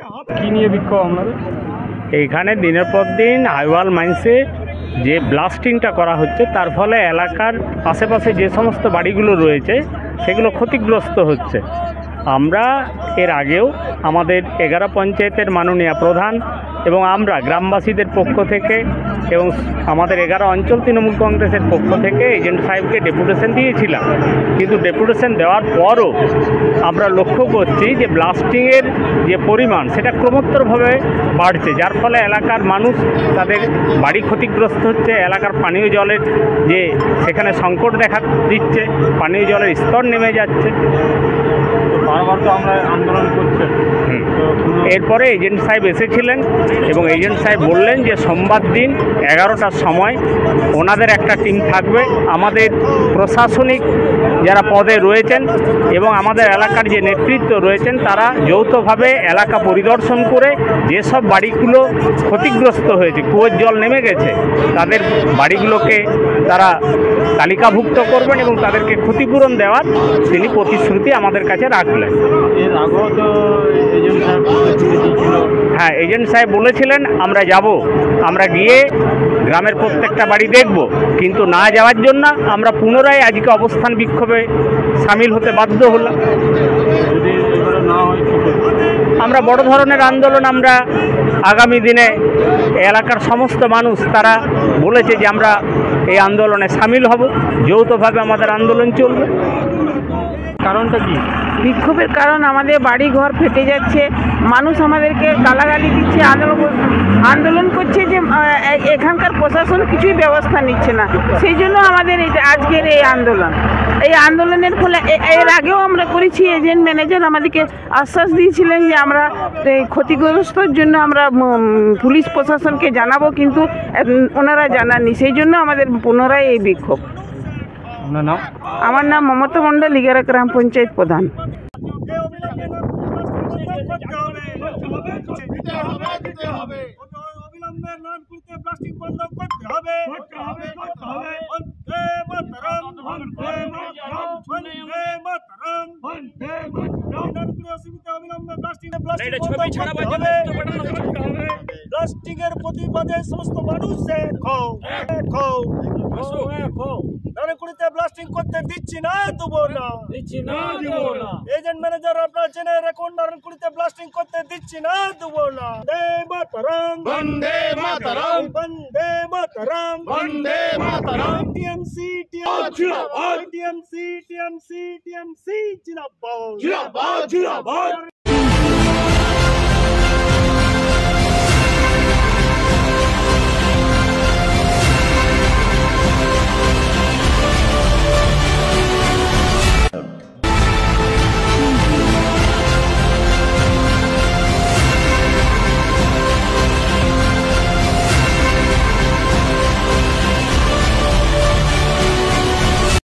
কি নিয়ে বিক্ষোভ আপনাদের? এইখানে দিনের পর দিন হাইওয়াল মাইন্সে যে ব্লাস্টিংটা করা হচ্ছে তার ফলে এলাকার আশেপাশে যে সমস্ত বাড়িগুলো রয়েছে সেগুলো ক্ষতিগ্রস্ত হচ্ছে। আমরা এর আগেও আমাদের 11 পঞ্চায়েতের মাননীয় প্রধান এবং আমরা গ্রামবাসীদের পক্ষ থেকে এবং আমাদের 11 অঞ্চল তৃণমূল কংগ্রেসের পক্ষ থেকে এজেন্ট সাহেবকে ডেপুটেশন দিয়েছিলাম, কিন্তু ডেপুটেশন দেওয়ার পরও আমরা লক্ষ্য করছি যে ব্লাস্টিংয়ের যে পরিমাণ সেটা ক্রমোত্তরভাবে বাড়ছে, যার ফলে এলাকার মানুষ তাদের বাড়ি ক্ষতিগ্রস্ত হচ্ছে। এলাকার পানীয় জলের যে সেখানে সংকট দেখা দিচ্ছে, পানীয় জলের স্তর নেমে যাচ্ছে। বারবার তো আমরা আন্দোলন করছি। এরপরে এজেন্ট সাহেব এসেছিলেন এবং এজেন্ট সাহেব বললেন যে সোমবার দিন 11টার সময় ওনাদের একটা টিম থাকবে, আমাদের প্রশাসনিক যারা পদে রয়েছেন এবং আমাদের এলাকার যে নেতৃত্ব রয়েছেন তারা যৌথভাবে এলাকা পরিদর্শন করে যেসব বাড়িগুলো ক্ষতিগ্রস্ত হয়েছে, কুয়োর জল নেমে গেছে, তাদের বাড়িগুলোকে তারা তালিকাভুক্ত করবেন এবং তাদেরকে ক্ষতিপূরণ দেওয়ার তিনি প্রতিশ্রুতি আমাদের কাছে রাখলেন। এর আগেও তো এজেন্ট সাহেব দিয়েছিল। হ্যাঁ, এজেন্ট সাহেব বলেছিলেন আমরা যাব, আমরা গিয়ে গ্রামের প্রত্যেকটা বাড়ি দেখব, কিন্তু না যাওয়ার জন্য আমরা পুনরায় আজকে অবস্থান বিক্ষোভে সামিল হতে বাধ্য হলাম। যদি এবারে না হয় কি করবে? আমরা বড় ধরনের আন্দোলন আমরা আগামী দিনে এলাকার সমস্ত মানুষ তারা বলেছে যে আমরা এই আন্দোলনে সামিল হব, যৌথভাবে আমাদের আন্দোলন চলবে। কারণটা কি? বিক্ষোভের কারণ আমাদের বাড়ি ঘর ফেটে যাচ্ছে, মানুষ আমাদেরকে গালাগালি দিচ্ছে, আন্দোলন করছে যে এখানকার প্রশাসন কিছুই ব্যবস্থা নিচ্ছে না। সেই জন্য আমাদের আজকের এই আন্দোলনের ফলে এর আগেও আমরা করেছি। এজেন্ট ম্যানেজার আমাদেরকে আশ্বাস দিয়েছিলেন যে আমরা ক্ষতিগ্রস্তর জন্য আমরা পুলিশ প্রশাসনকে জানাবো, কিন্তু ওনারা জানাননি। সেই জন্য আমাদের পুনরায় এই বিক্ষোভ। আপনার নাম? আমার নাম মমতা মণ্ডল, লিগারা গ্রাম পঞ্চায়েত প্রধান। প্লাস্টিকের প্রতিবাদে সমস্ত মানুষ নারায়ণকুড়িতে ব্লাস্টিং করতে দিচ্ছি না, দেবো না। এজেন্ট ম্যানেজার আপনারা জেনে রাখুন, নারায়ণকুড়িতে ব্লাস্টিং করতে দিচ্ছি না, দেবো না। বন্দে মাতরম, বন্দে মাতরম, বন্দে মাতরম। টিএমসি জিন্দাবাদ।